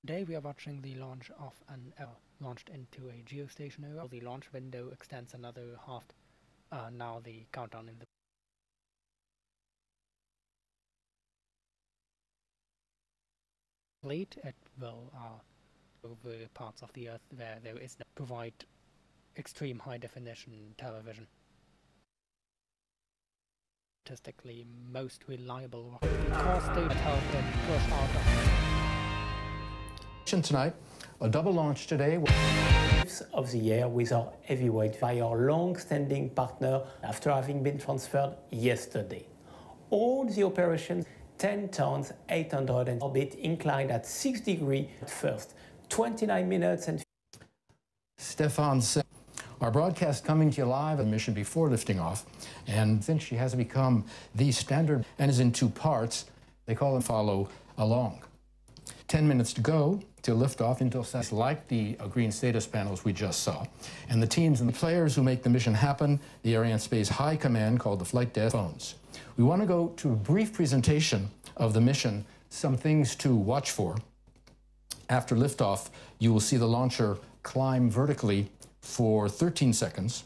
Today we are watching the launch of an launched into a geostationary. The launch window extends another half. Now the countdown in the plate. It will over parts of the Earth where there is no provide extreme high definition television. Statistically most reliable cost data help them push out of tonight, a double launch today of the year with our heavyweight by our long-standing partner after having been transferred yesterday. All the operations 10 tons, 800 and orbit inclined at 6 degrees at first, 29 minutes and... Stefan said, our broadcast coming to you live on the mission before lifting off, and since she has become the standard and is in two parts, they call it follow along. 10 minutes to go to liftoff. Intelsat like the green status panels we just saw. And the teams and the players who make the mission happen, the Ariane Space High Command called the flight desk phones. We want to go to a brief presentation of the mission, some things to watch for. After liftoff, you will see the launcher climb vertically for 13 seconds,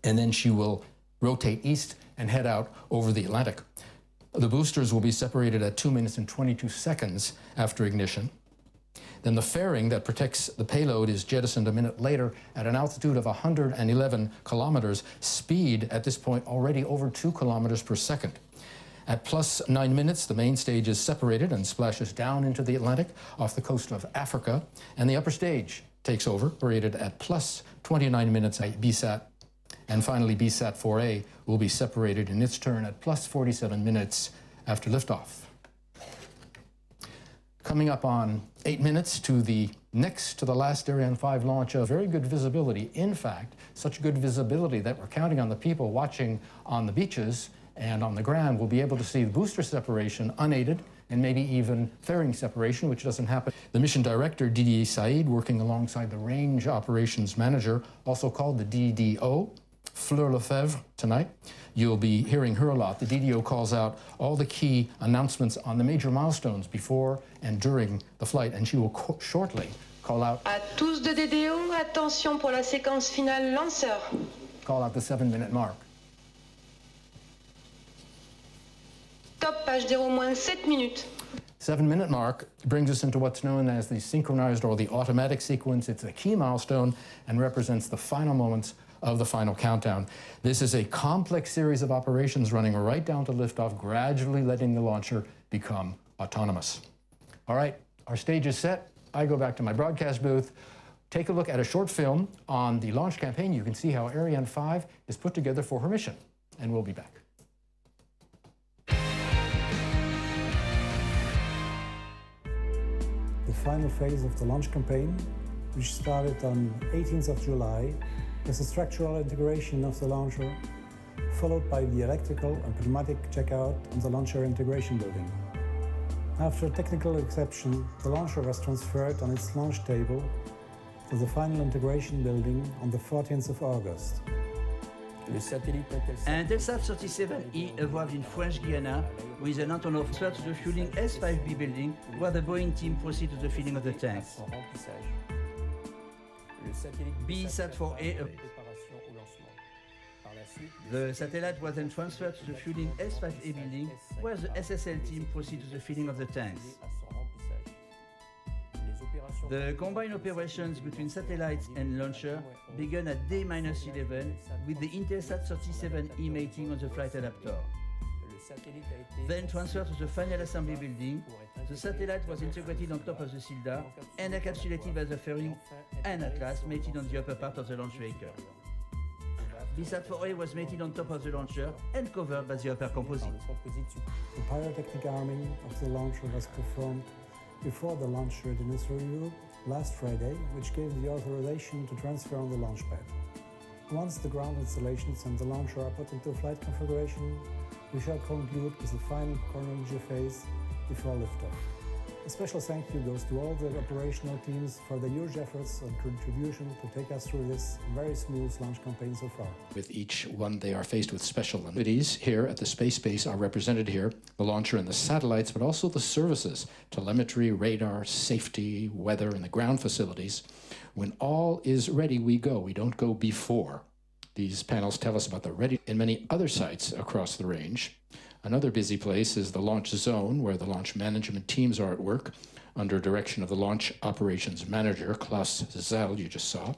and then she will rotate east and head out over the Atlantic. The boosters will be separated at 2 minutes and 22 seconds after ignition. Then the fairing that protects the payload is jettisoned a minute later at an altitude of 111 kilometers, speed at this point already over 2 kilometers per second. At plus 9 minutes, the main stage is separated and splashes down into the Atlantic off the coast of Africa, and the upper stage takes over, rated at plus 29 minutes at BSAT. And finally, BSAT-4A will be separated in its turn at plus 47 minutes after liftoff. Coming up on 8 minutes to the next to the last Ariane 5 launch, of very good visibility. In fact, such good visibility that we're counting on the people watching on the beaches and on the ground will be able to see the booster separation unaided, and maybe even fairing separation, which doesn't happen. The mission director, Didier Saïd, working alongside the range operations manager, also called the DDO, Fleur Lefebvre, tonight. You'll be hearing her a lot. The DDO calls out all the key announcements on the major milestones before and during the flight, and she will shortly call out... À tous de DDO, attention pour la séquence finale lanceur. Call out the 7-minute mark. Top HDR moins 7 minutes. 7-minute mark brings us into what's known as the synchronized or the automatic sequence. It's a key milestone and represents the final moments of the final countdown. This is a complex series of operations running right down to liftoff, gradually letting the launcher become autonomous. All right, our stage is set. I go back to my broadcast booth. Take a look at a short film on the launch campaign. You can see how Ariane 5 is put together for her mission, and we'll be back. The final phase of the launch campaign, which started on 18th of July, was the structural integration of the launcher, followed by the electrical and pneumatic checkout on the launcher integration building. After a technical exception, the launcher was transferred on its launch table to the final integration building on the 14th of August. Intelsat 37E arrived in French Guiana with an Antonov transfer to the fueling S5B building, where the Boeing team proceeded to the filling of the tanks. BSAT-4A. The satellite was then transferred to the fueling S5A building, where the SSL team proceeded to the filling of the tanks. The combined operations between satellites and launcher began at day-11 with the Intelsat 37E mating on the flight adapter. Then transferred to the final assembly building, the satellite was integrated on top of the Silda and encapsulated by the fairing and at last mated on the upper part of the launch vehicle. BSAT-4A was mated on top of the launcher and covered by the upper composite. The pyrotechnic arming of the launcher was performed before the launch readiness review last Friday, which gave the authorization to transfer on the launch pad. Once the ground installations and the launcher are put into flight configuration, we shall conclude with the final chronology phase before liftoff. A special thank you goes to all the operational teams for their huge efforts and contribution to take us through this very smooth launch campaign so far. With each one, they are faced with special limitations. Here at the space base are represented here, the launcher and the satellites, but also the services, telemetry, radar, safety, weather, and the ground facilities. When all is ready, we go. We don't go before. These panels tell us about the ready in many other sites across the range. Another busy place is the launch zone, where the launch management teams are at work under direction of the launch operations manager, Klaus Zell, you just saw.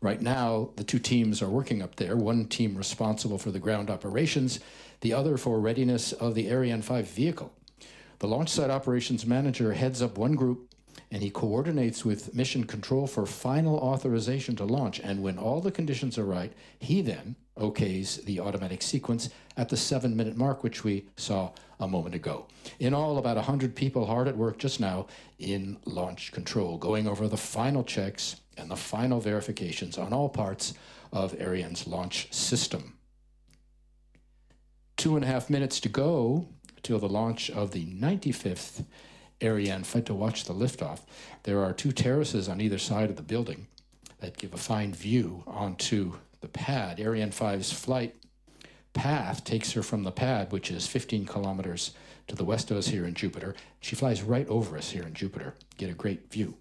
Right now, the two teams are working up there, one team responsible for the ground operations, the other for readiness of the Ariane 5 vehicle. The launch site operations manager heads up one group, and he coordinates with mission control for final authorization to launch. And when all the conditions are right, he then okays the automatic sequence at the 7-minute mark, which we saw a moment ago. In all, about 100 people hard at work just now in launch control, going over the final checks and the final verifications on all parts of Ariane's launch system. 2.5 minutes to go till the launch of the 95th Ariane flight to watch the liftoff. There are 2 terraces on either side of the building that give a fine view onto the pad. Ariane 5's flight path takes her from the pad, which is 15 kilometers to the west of us here in Jupiter. She flies right over us here in Jupiter. Get a great view.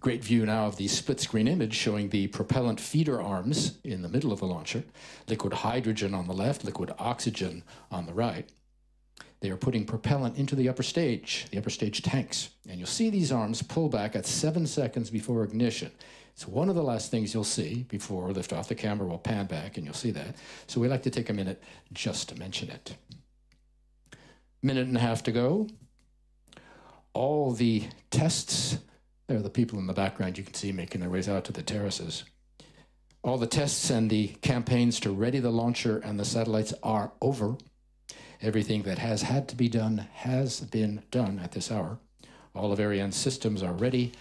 Great view now of the split-screen image showing the propellant feeder arms in the middle of the launcher, liquid hydrogen on the left, liquid oxygen on the right. They are putting propellant into the upper stage tanks. And you'll see these arms pull back at 7 seconds before ignition. It's one of the last things you'll see before liftoff. The camera will pan back and you'll see that. So we like to take a minute just to mention it. 1.5 minutes to go. All the tests, there are the people in the background you can see making their ways out to the terraces. All the tests and the campaigns to ready the launcher and the satellites are over. Everything that has had to be done has been done at this hour. All of Ariane's systems are ready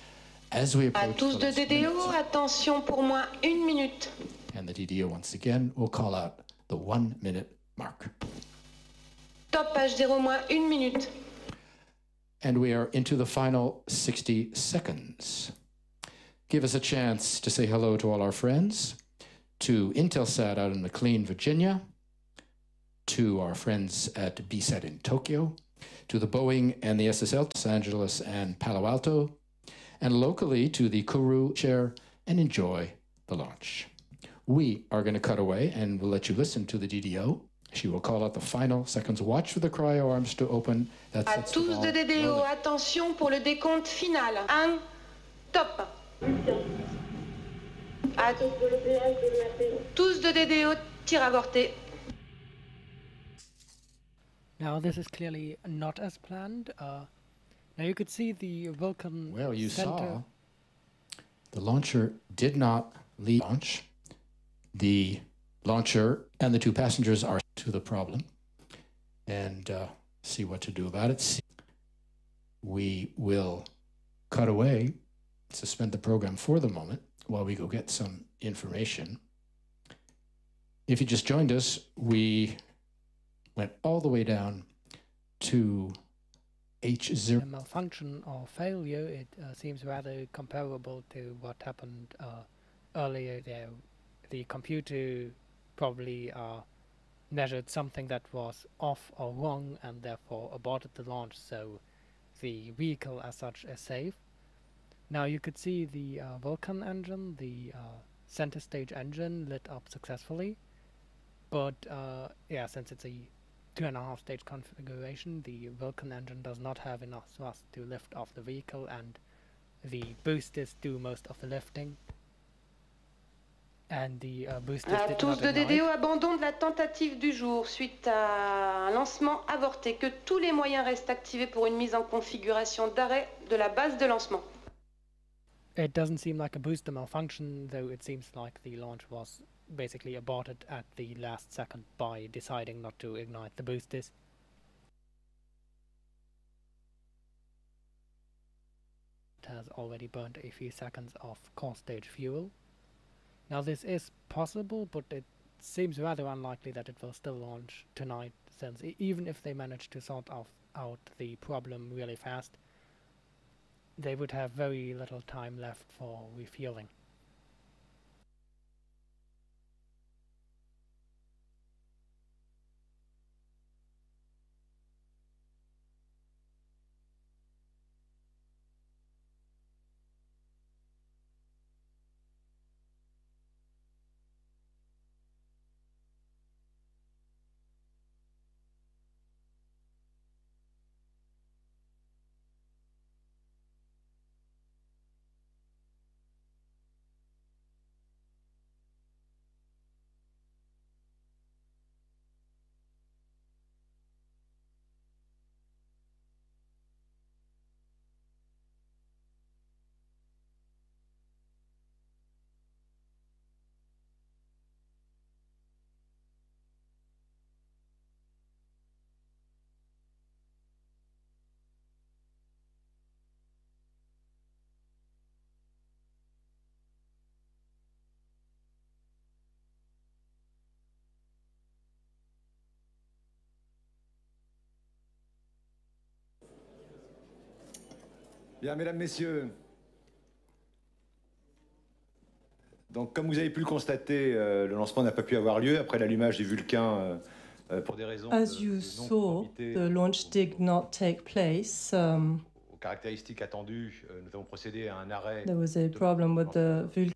as we approach. À tous de DDO, attention pour moins 1 minute. And the DDO once again will call out the 1-minute mark. Top H0 moins 1 minute. And we are into the final 60 seconds. Give us a chance to say hello to all our friends, to Intelsat out in McLean, Virginia, to our friends at BSAT in Tokyo, to the Boeing and the SSL, Los Angeles and Palo Alto, and locally to the Kourou, share and enjoy the launch. We are going to cut away and we'll let you listen to the DDO. She will call out the final seconds. Watch for the cryo arms to open. À tous de DDO, attention pour le décompte final. 1, top. À tous de DDO, tir avorté. Now this is clearly not as planned. Now you could see the Vulcan Well, you center. saw the launcher did not leave launch. The launcher and the 2 passengers are to the problem and see what to do about it. We will cut away, suspend the program for the moment while we go get some information. If you just joined us, we went all the way down to H0. A malfunction or failure, it seems rather comparable to what happened earlier there. The computer probably measured something that was off or wrong and therefore aborted the launch, so the vehicle as such is safe. Now you could see the Vulcan engine, the center stage engine, lit up successfully, but yeah, since it's a 2.5 stage configuration, the Vulcan engine does not have enough thrust to lift off the vehicle, and the boosters do most of the lifting. And the boosters À did tous not de ignite. DDO, abandon de la tentative du jour suite à un lancement avorté. Que tous les moyens restent activés pour une mise en configuration d'arrêt de la base de lancement. It doesn't seem like a booster malfunction, though it seems like the launch was basically aborted at the last second by deciding not to ignite the boosters. It has already burned a few seconds of core stage fuel. Now this is possible, but it seems rather unlikely that it will still launch tonight, since even if they manage to sort of out the problem really fast, they would have very little time left for refueling. Bien, mesdames, messieurs, donc comme vous avez pu le constater, le lancement n'a pas pu avoir lieu après l'allumage du Vulcain pour des raisons As you saw, the launch did not take place. Aux caractéristiques attendues, nous avons procédé à un arrêt. There was a problem with the Vulcan.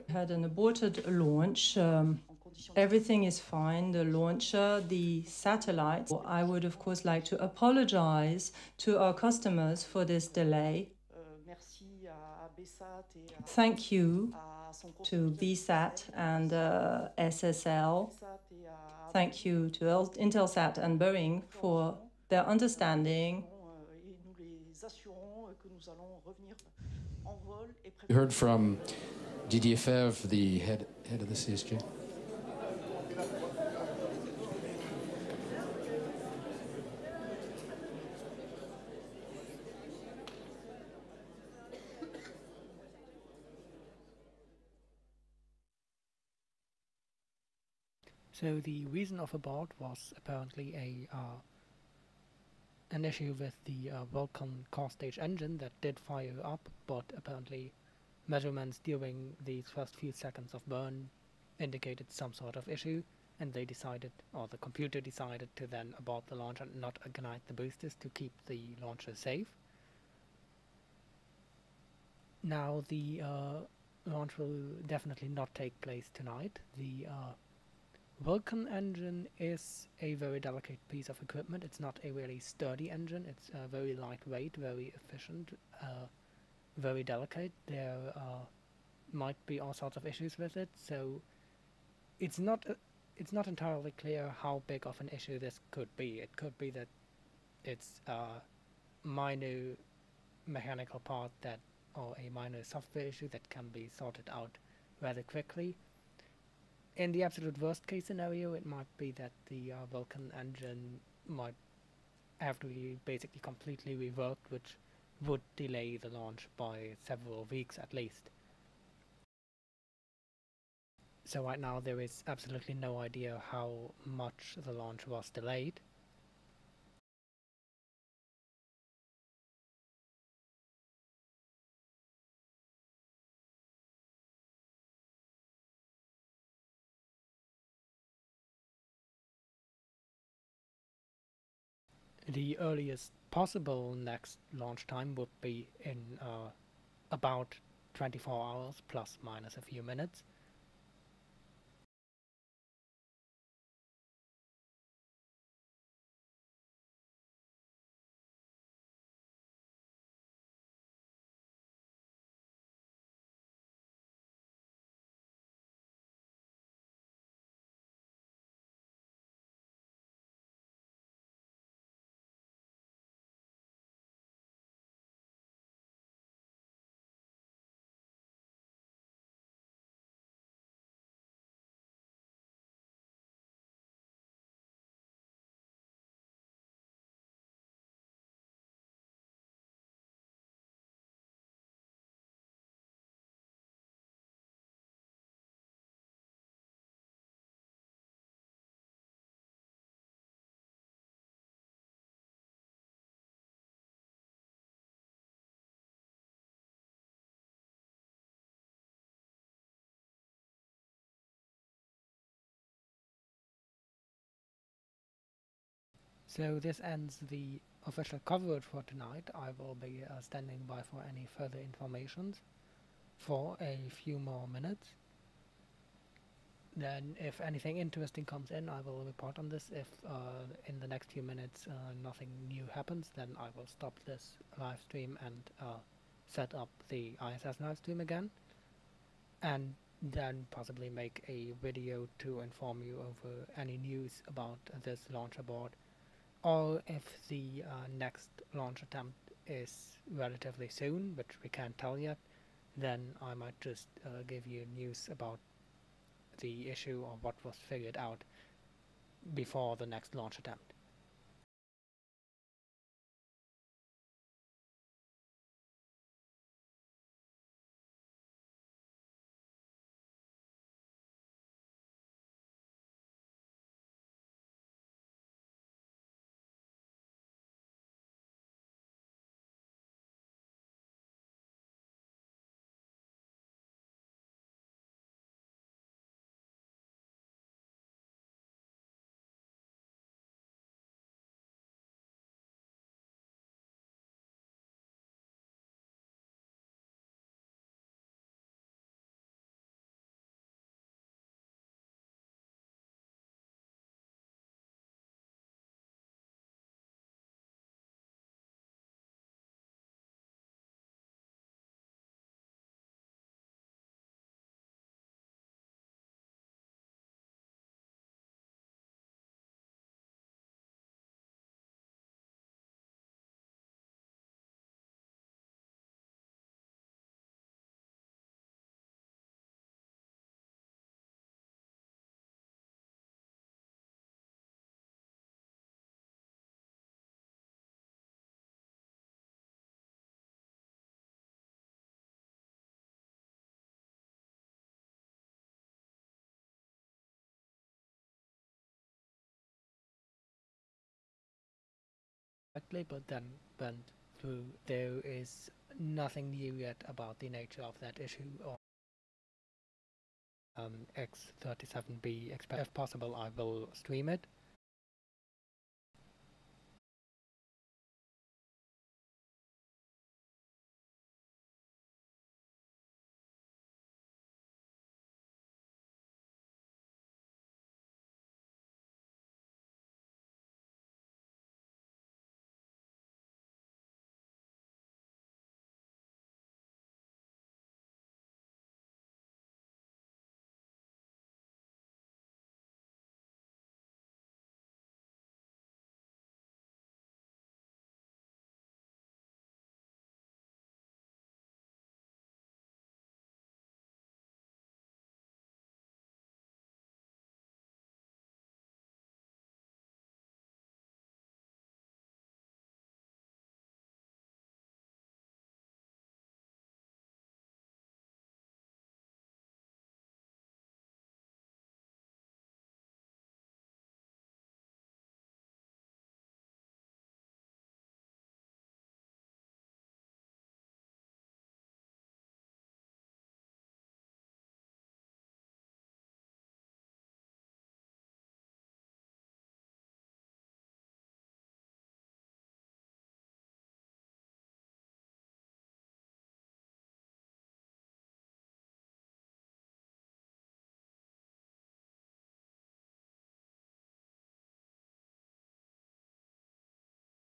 Had an aborted launch. Everything is fine, the launcher, the satellites. I would, of course, like to apologize to our customers for this delay. Thank you to BSAT and SSL. Thank you to Intelsat and Boeing for their understanding. You heard from Didier Favre, the head of the CSG. So the reason of abort was apparently an issue with the Vulcan core stage engine that did fire up, but apparently measurements during these first few seconds of burn indicated some sort of issue, and they decided, or the computer decided, to then abort the launch and not ignite the boosters to keep the launcher safe. Now the launch will definitely not take place tonight. The Vulcan engine is a very delicate piece of equipment. It's not a really sturdy engine. It's very lightweight, very efficient, very delicate. There might be all sorts of issues with it, so it's not entirely clear how big of an issue this could be. It could be that it's a minor mechanical part that, or a minor software issue that can be sorted out rather quickly. In the absolute worst case scenario, it might be that the Vulcan engine might have to be basically completely reworked, which would delay the launch by several weeks at least. So right now there is absolutely no idea how much the launch was delayed. The earliest possible next launch time would be in about 24 hours plus minus a few minutes. So this ends the official coverage for tonight. I will be standing by for any further information for a few more minutes. Then if anything interesting comes in, I will report on this. If in the next few minutes nothing new happens, then I will stop this live stream and set up the ISS live stream again, and then possibly make a video to inform you over any news about this launch abort, or if the next launch attempt is relatively soon, which we can't tell yet, then I might just give you news about the issue or what was figured out before the next launch attempt. But then went through, there is nothing new yet about the nature of that issue or X37B. If possible, I will stream it.